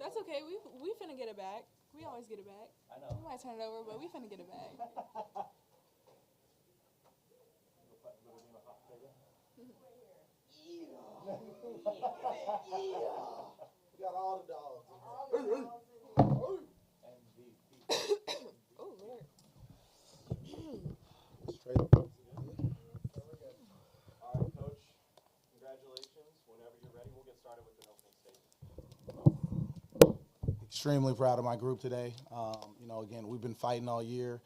That's okay. We finna get it back. We always get it back. I know. We might turn it over, but we finna get it back. We got all the dogs. Oh Lord. Straight up. All right, Coach. Congratulations. Whenever you're ready, we'll get started with an opening statement. Extremely proud of my group today. Again, we've been fighting all year.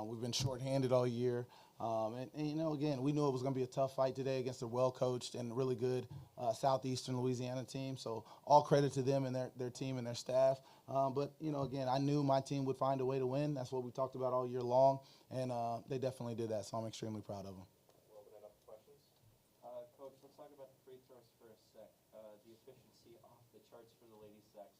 We've been shorthanded all year. Again, we knew it was going to be a tough fight today against a well-coached and really good Southeastern Louisiana team. So all credit to them and their team and their staff. Again, I knew my team would find a way to win. That's what we talked about all year long, and they definitely did that. So I'm extremely proud of them. We'll open it up for questions. Coach, let's talk about the free throws for a sec. The efficiency off the charts for the Lady Jacks.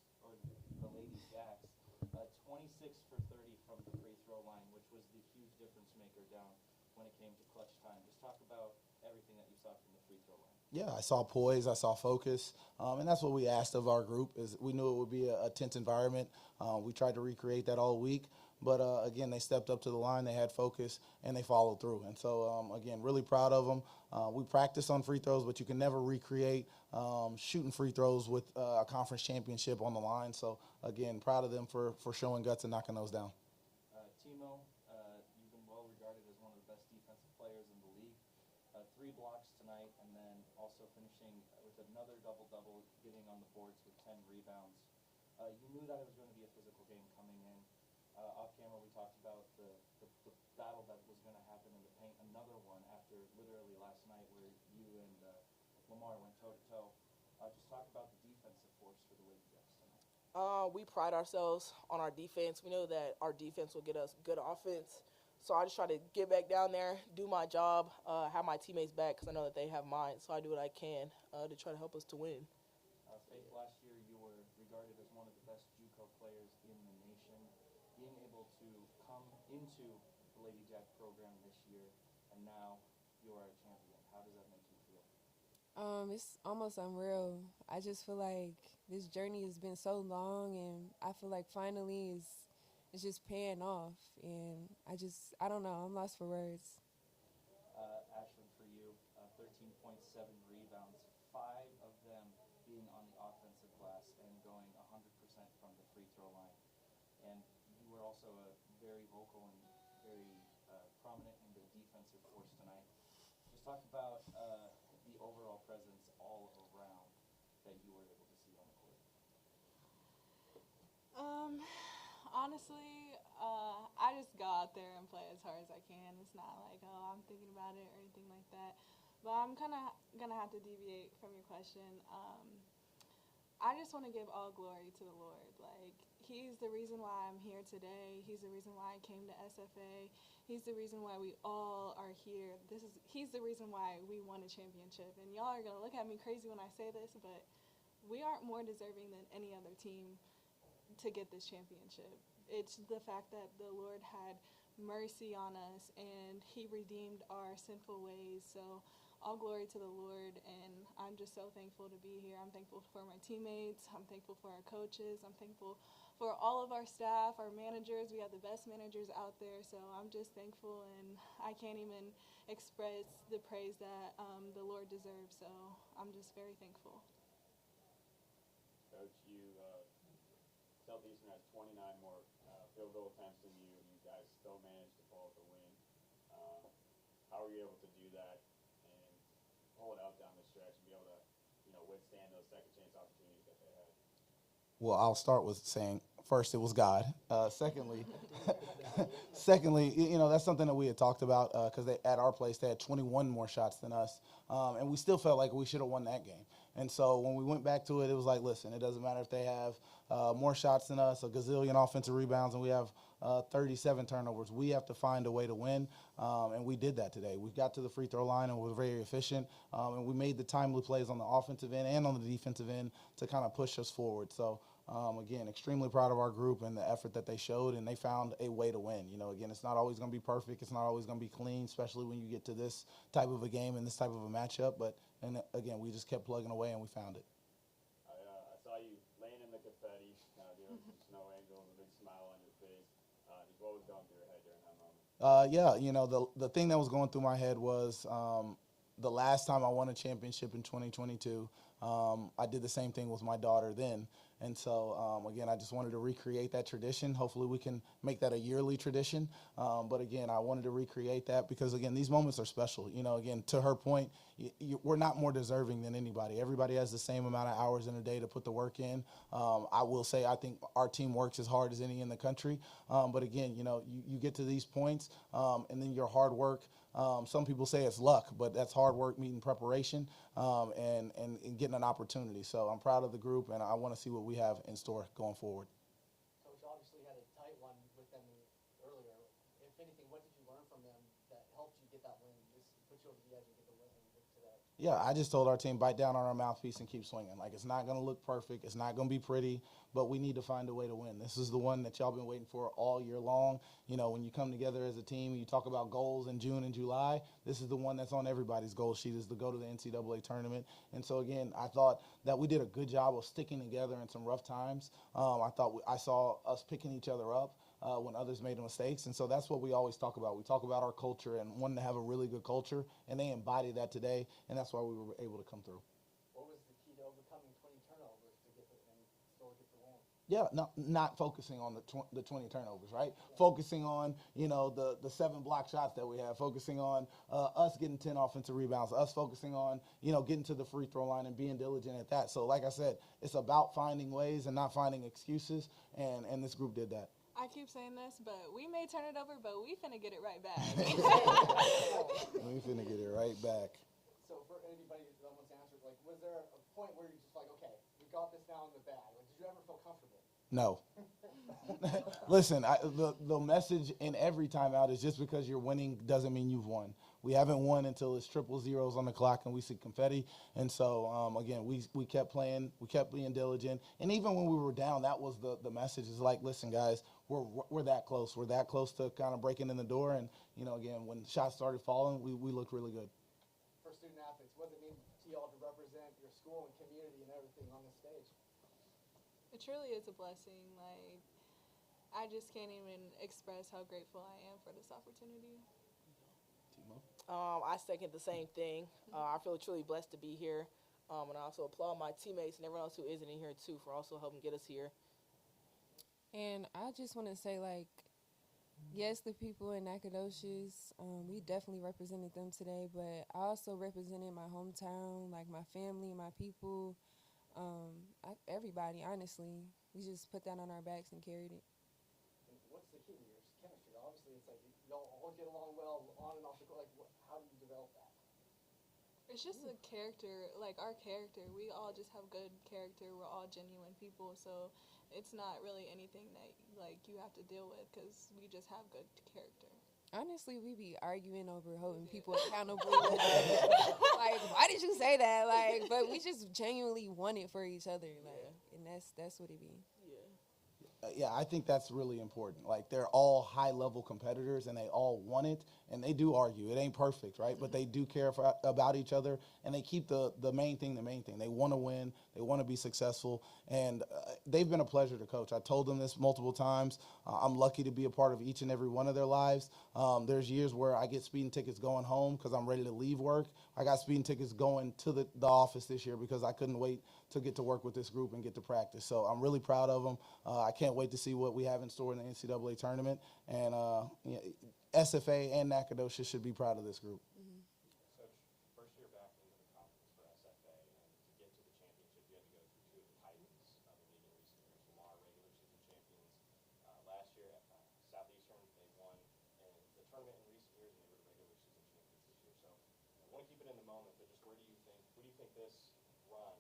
26 for 30 from the free throw line, which was the huge difference maker down when it came to clutch time. Just talk about everything that you saw from the free throw line. Yeah, I saw poise, I saw focus, and that's what we asked of our group. Is we knew it would be a tense environment. We tried to recreate that all week, but again, they stepped up to the line, they had focus, and they followed through. And so, again, really proud of them. We practice on free throws, but you can never recreate shooting free throws with a conference championship on the line. So, again, proud of them for showing guts and knocking those down. Timo, you've been well regarded as one of the best defensive players in the league. 3 blocks tonight, and then also finishing with another double-double, getting on the boards with 10 rebounds. You knew that it was going to be a physical game coming in. Off camera, we talked about the battle that was going to happen in the paint. Another one after literally last night where you and Lamar went toe-to-toe. Just talk about the defensive force for the Lady Jacks tonight. We pride ourselves on our defense. We know that our defense will get us good offense. So I just try to get back down there, do my job, have my teammates back because I know that they have mine. So I do what I can to try to help us to win. Faith, last year you were regarded as one of the best JUCO players in the nation. Being able to come into the Lady Jack program this year, and now you are a champion. How does that make you feel? It's almost unreal. I just feel like this journey has been so long, and I feel like finally it's just paying off. And I don't know. I'm lost for words. Ashlyn, for you, 13.7 rebounds, 5 of them being on the offensive glass and going 100% from the free throw line. And you were also very vocal and very prominent in the defensive force tonight. Just talk about the overall presence all around that you were able to see on the court. Honestly, I just go out there and play as hard as I can. It's not like, oh, I'm thinking about it or anything like that. But I'm kind of going to have to deviate from your question. I just want to give all glory to the Lord. Like, He's the reason why I'm here today. He's the reason why I came to SFA. He's the reason why we all are here. He's the reason why we won a championship. And y'all are going to look at me crazy when I say this, but we aren't more deserving than any other team to get this championship. It's the fact that the Lord had mercy on us and He redeemed our sinful ways. So all glory to the Lord, and I'm just so thankful to be here. I'm thankful for my teammates. I'm thankful for our coaches. I'm thankful for all of our staff, our managers. We have the best managers out there, so I'm just thankful, and I can't even express the praise that the Lord deserves. So I'm just very thankful. Coach, Southeastern has 29 more field goal attempts than you, and you guys still managed to pull out the win. How were you able to do that and pull it out down the stretch and be able to, withstand those second chance opportunities that they had? Well, I'll start with saying, first, it was God. Secondly, that's something that we had talked about because at our place they had 21 more shots than us, and we still felt like we should have won that game. And so when we went back to it, it was like, listen, it doesn't matter if they have more shots than us, a gazillion offensive rebounds, and we have 37 turnovers. We have to find a way to win, and we did that today. We got to the free throw line, and we were very efficient, and we made the timely plays on the offensive end and on the defensive end to kind of push us forward. So, again, extremely proud of our group and the effort that they showed, and they found a way to win. Again, it's not always going to be perfect. It's not always going to be clean, especially when you get to this type of a game and this type of a matchup. And again, we just kept plugging away, and we found it. I saw you laying in the confetti, doing some snow angels, a big smile on your face. Just what was going through your head during that moment? Yeah, the thing that was going through my head was the last time I won a championship in 2022. I did the same thing with my daughter then. And so, again, I just wanted to recreate that tradition. Hopefully we can make that a yearly tradition. But, again, I wanted to recreate that because, again, these moments are special. Again, to her point, we're not more deserving than anybody. Everybody has the same amount of hours in a day to put the work in. I will say I think our team works as hard as any in the country. But, again, you get to these points and then your hard work. Some people say it's luck, but that's hard work meeting preparation and getting an opportunity. So I'm proud of the group, and I want to see what we have in store going forward. Coach obviously had a tight one with them earlier. If anything, what did you learn from them that helped you get that win? Just put you over the edge and get the win today. Yeah, I just told our team, bite down on our mouthpiece and keep swinging. Like, it's not going to look perfect. It's not going to be pretty, but we need to find a way to win. This is the one that y'all been waiting for all year long. When you come together as a team, you talk about goals in June and July. This is the one that's on everybody's goal sheet, is to go to the NCAA tournament. And so, again, I thought that we did a good job of sticking together in some rough times. I saw us picking each other up when others made mistakes. And so that's what we always talk about. We talk about our culture and wanting to have a really good culture, and they embodied that today, and that's why we were able to come through. What was the key to overcoming 20 turnovers to get and still get the win? Yeah, not focusing on the 20 turnovers, right? Yeah. Focusing on, the 7 block shots that we have, focusing on us getting 10 offensive rebounds, us focusing on, getting to the free throw line and being diligent at that. So like I said, it's about finding ways and not finding excuses, and this group did that. I keep saying this, but we may turn it over, but we finna get it right back. We finna get it right back. So for anybody that wants to answer, was there a point where you're just like, okay, we got this now in the bag? Did you ever feel comfortable? No. Listen, the message in every timeout is just because you're winning doesn't mean you've won. We haven't won until it's triple zeros on the clock and we see confetti. And so, again, we kept playing. We kept being diligent. And even when we were down, that was the message. Is like, listen, guys, we're that close. We're that close to kind of breaking in the door. And, again, when shots started falling, we looked really good. For student athletes, what does it mean to y'all to represent your school and community and everything on this stage? It truly is a blessing. I just can't even express how grateful I am for this opportunity. I second the same thing. I feel truly blessed to be here. And I also applaud my teammates and everyone else who isn't in here, too, for also helping get us here. And I just want to say, yes, the people in Nacogdoches, we definitely represented them today, but I also represented my hometown, my family, my people, everybody, honestly. We just put that on our backs and carried it. And what's the key to your chemistry? Obviously, it's y'all all get along well on and off the court. How do you develop that? It's just a character, our character. We all just have good character. We're all genuine people, so it's not really anything that, you have to deal with because we just have good character. Honestly, we be arguing over holding people accountable. Why did you say that? But we just genuinely want it for each other, and that's what it be. Yeah, I think that's really important. They're all high-level competitors, and they all want it, and they do argue. It ain't perfect, right? But they do care about each other, and they keep the main thing the main thing. They want to win. They want to be successful, and they've been a pleasure to coach. I told them this multiple times. I'm lucky to be a part of each and every one of their lives. There's years where I get speeding tickets going home because I'm ready to leave work. I got speeding tickets going to the office this year because I couldn't wait to get to work with this group and get to practice. So I'm really proud of them. I can't wait to see what we have in store in the NCAA tournament. And SFA and Nacogdoches should be proud of this group. Mm-hmm. Coach, first year back into the conference for SFA, and to get to the championship, you had to go through 2 of the titans of the league in recent years. Lamar, regular season champions last year. Southeastern, they won in the tournament in recent years, and they were the regular season champions this year. So I want to keep it in the moment, but just who do you think this run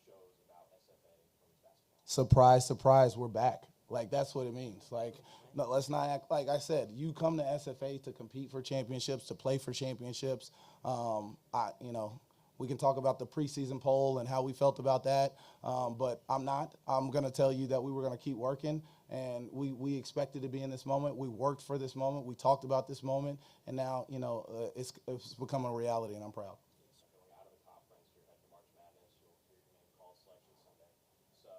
shows about SFA from basketball? Surprise, surprise, we're back. That's what it means. No, let's not act like I said. You come to SFA to compete for championships, to play for championships. We can talk about the preseason poll and how we felt about that, but I'm not. I'm going to tell you that we were going to keep working, and we expected to be in this moment. We worked for this moment. We talked about this moment, and now it's become a reality, and I'm proud. Going out of the conference, you're heading to March Madness. You'll hear your name called selection Sunday. So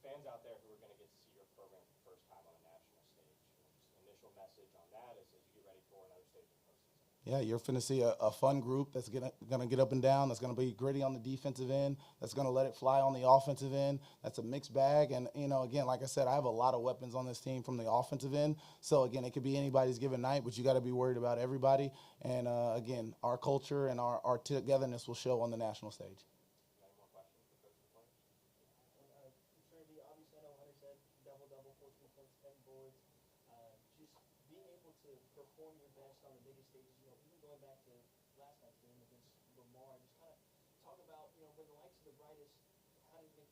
fans out there who are going to get to see your program for the first time on a national stage, just initial message on that as you get ready for another stage of postseason. Yeah, you're finna see a fun group that's gonna get up and down. That's gonna be gritty on the defensive end. That's gonna let it fly on the offensive end. That's a mixed bag. And again, like I said, I have a lot of weapons on this team from the offensive end. So again, it could be anybody's given night, but you got to be worried about everybody. And again, our culture and our togetherness will show on the national stage. Any more questions for Coach and players? Trinity, obviously, I know Hunter said double-double, 14 points, 10 boards. Just being able to perform your best on the biggest stages, even going back to last night's game against Lamar, just kind of talk about, when the lights are the brightest, how do you think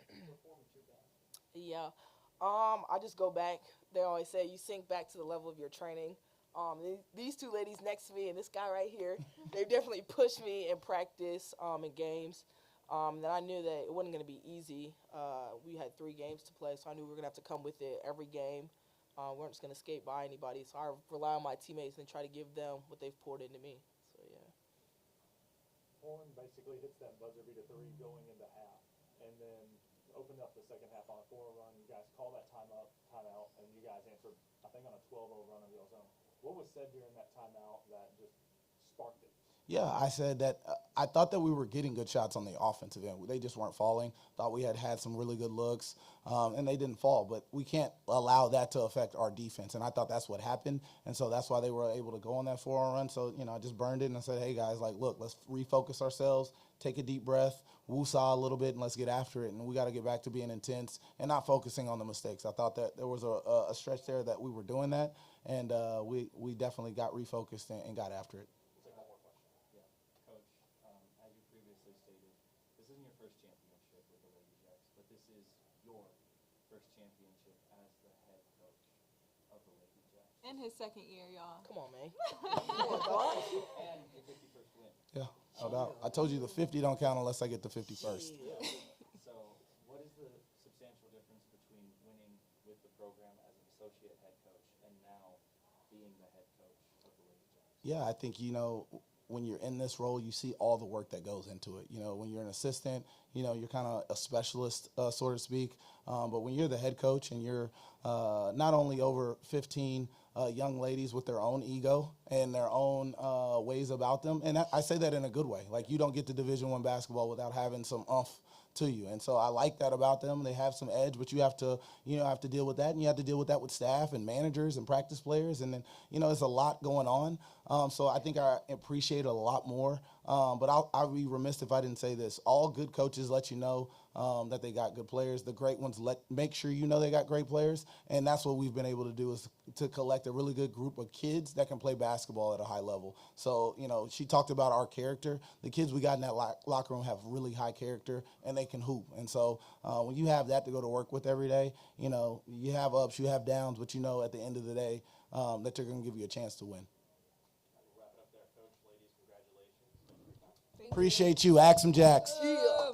you perform at your best? Yeah. I just go back. They always say you sink back to the level of your training. These two ladies next to me and this guy right here, they definitely pushed me in practice, in games. That I knew that it wasn't going to be easy. We had 3 games to play, so I knew we were going to have to come with it every game. We weren't just going to skate by anybody, so I rely on my teammates and try to give them what they've poured into me. So, yeah. Horn basically hits that buzzer beater 3 going into half, and then opened up the second half on a 4-0 run. You guys call that timeout, and you guys answered, I think, on a 12-0 run of y'all's own. What was said during that timeout that just sparked it? Yeah, I said that I thought that we were getting good shots on the offensive end. They just weren't falling. Thought we had some really good looks, and they didn't fall. But we can't allow that to affect our defense, and I thought that's what happened. And so that's why they were able to go on that 4-0 run. So, I just burned it and I said, hey, guys, look, let's refocus ourselves, take a deep breath, woo-saw a little bit, and let's get after it. And we got to get back to being intense and not focusing on the mistakes. I thought that there was a stretch there that we were doing that, and we definitely got refocused and got after it. Coach, as you previously stated, this isn't your first championship with the Lady Jets, but this is your first championship as the head coach of the Lady Jets. In his second year, y'all. Come on, man. And your 51st win. Yeah, no doubt. I told you the 50 don't count unless I get the 51st. So what is the substantial difference between winning with the program as an associate head coach and now being the head coach of the Lady Jets? Yeah, I think, when you're in this role, you see all the work that goes into it. When you're an assistant, you're kind of a specialist, so to speak. But when you're the head coach and you're not only over 15 young ladies with their own ego and their own ways about them, and I say that in a good way. Like, you don't get to Division I basketball without having some oomph to you. And so I like that about them. They have some edge, but you have to deal with that, and you have to deal with that with staff and managers and practice players. And then, there's a lot going on. So I think I appreciate it a lot more. But I'll be remiss if I didn't say this. All good coaches let you know that they got good players. The great ones make sure they got great players. And that's what we've been able to do, is to collect a really good group of kids that can play basketball at a high level. So, she talked about our character. The kids we got in that locker room have really high character, and they can hoop. And so when you have that to go to work with every day, you have ups, you have downs, but at the end of the day that they're going to give you a chance to win. We'll wrap it up there, Coach. Ladies, congratulations. Appreciate you, Axum Jacks. Yeah.